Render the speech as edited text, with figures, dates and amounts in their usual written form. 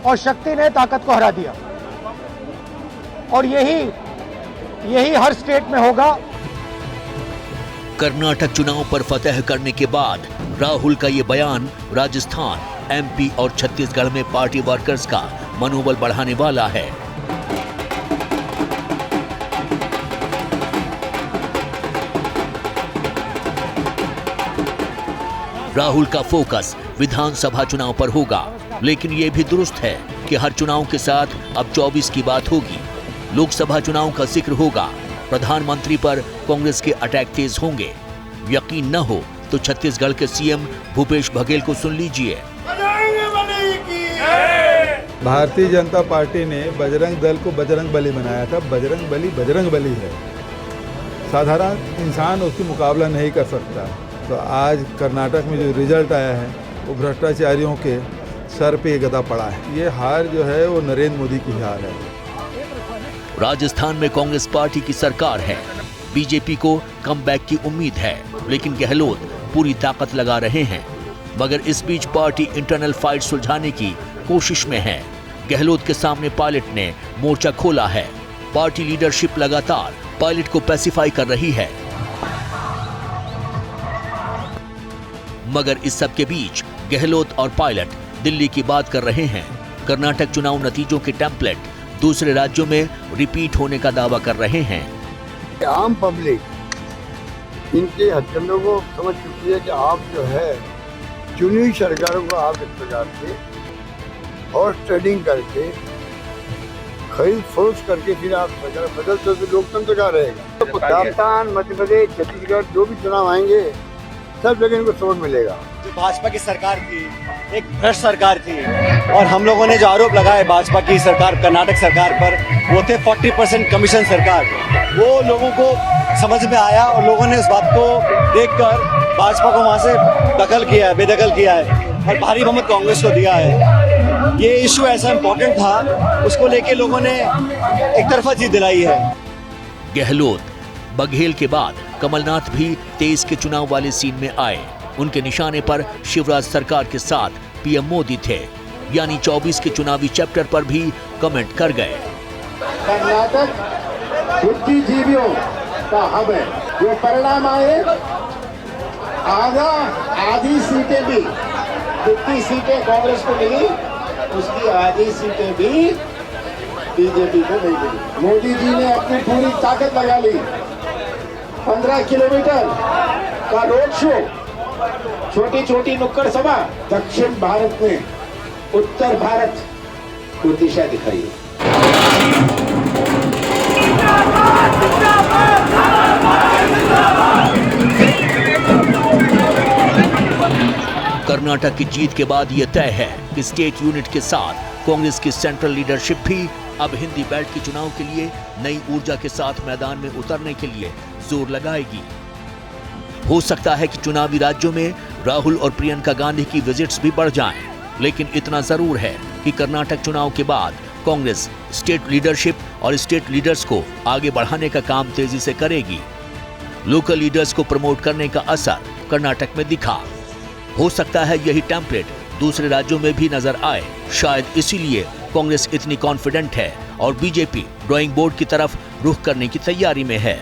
और शक्ति ने ताकत को हरा दिया। और यही हर स्टेट में होगा। कर्नाटक चुनाव पर फतह करने के बाद राहुल का ये बयान राजस्थान, एमपी और छत्तीसगढ़ में पार्टी वर्कर्स का मनोबल बढ़ाने वाला है। राहुल का फोकस विधानसभा चुनाव पर होगा, लेकिन ये भी दुरुस्त है कि हर चुनाव के साथ अब 24 की बात होगी। लोकसभा चुनाव का जिक्र होगा, प्रधानमंत्री पर कांग्रेस के अटैक तेज होंगे। यकीन न हो तो छत्तीसगढ़ के सीएम भूपेश बघेल को सुन लीजिए। भारतीय जनता पार्टी ने बजरंग दल को बजरंग बली बनाया था। बजरंग बली है, साधारण इंसान उसकी मुकाबला नहीं कर सकता। तो आज कर्नाटक में जो रिजल्ट आया है वो भ्रष्टाचारियों के सर पे गदा पड़ा है। ये हार जो है वो नरेंद्र मोदी की हार है। राजस्थान में कांग्रेस पार्टी की सरकार है, बीजेपी को कमबैक की उम्मीद है, लेकिन गहलोत पूरी ताकत लगा रहे हैं। मगर इस बीच पार्टी इंटरनल फाइट सुलझाने की कोशिश में है। गहलोत के सामने पायलट ने मोर्चा खोला है। पार्टी लीडरशिप लगातार पायलट को पैसिफाई कर रही है। मगर इस सब के बीच गहलोत और पायलट दिल्ली की बात कर रहे हैं। कर्नाटक चुनाव नतीजों के टेम्पलेट दूसरे राज्यों में रिपीट होने का दावा कर रहे हैं। आम पब्लिक इनके हथकंडों को समझ चुकी है कि आप जो है चुनी हुई सरकारों को आप इस प्रकार से हॉर्स ट्रेडिंग करके खरीद फरोख्त करके फिर आप सरकार बदलते तो लोकतंत्र का रहेगा। राजस्थान, मध्य प्रदेश, छत्तीसगढ़ जो भी चुनाव आएंगे सब जगह इनको सपोर्ट मिलेगा। जो भाजपा की सरकार थी एक भ्रष्ट सरकार थी, और हम लोगों ने जो आरोप लगाए भाजपा की सरकार, कर्नाटक सरकार पर, वो थे 40% कमीशन सरकार। वो लोगों को समझ में आया और लोगों ने इस बात को देखकर भाजपा को वहां से बेदखल किया है और भारी बहुमत कांग्रेस को दिया है। ये इशू ऐसा इम्पोर्टेंट था, उसको लेके लोगों ने एक तरफा जीत दिलाई है। गहलोत, बघेल के बाद कमलनाथ भी 23 के चुनाव वाले सीन में आए। उनके निशाने पर शिवराज सरकार के साथ पीएम मोदी थे, यानी 24 के चुनावी चैप्टर पर भी कमेंट कर गए। कर्नाटक बुद्धिजीवियों का हब है। जो परिणाम आए, आधी सीटें भी, 50 सीटें कांग्रेस को मिली, उसकी आधी सीटें भी बीजेपी को नहीं मिली। मोदी जी ने अपनी पूरी ताकत लगा ली। 15 किलोमीटर का रोड शो, छोटी छोटी नुक्कड़ सभा, दक्षिण भारत में उत्तर भारत को दिशा दिखाई। कर्नाटक की जीत के बाद यह तय है कि स्टेट यूनिट के साथ कांग्रेस की सेंट्रल लीडरशिप भी अब हिंदी बेल्ट के चुनाव के लिए नई ऊर्जा के साथ मैदान में उतरने के लिए जोर लगाएगी। हो सकता है कि चुनावी राज्यों में राहुल और प्रियंका गांधी की विजिट्स भी बढ़ जाएं, लेकिन इतना जरूर है कि कर्नाटक चुनाव के बाद कांग्रेस स्टेट लीडरशिप और स्टेट लीडर्स को आगे बढ़ाने का काम तेजी से करेगी। लोकल लीडर्स को प्रमोट करने का असर कर्नाटक में दिखा। हो सकता है यही टेम्पलेट दूसरे राज्यों में भी नजर आए। शायद इसीलिए कांग्रेस इतनी कॉन्फिडेंट है और बीजेपी ड्राइंग बोर्ड की तरफ रुख करने की तैयारी में है।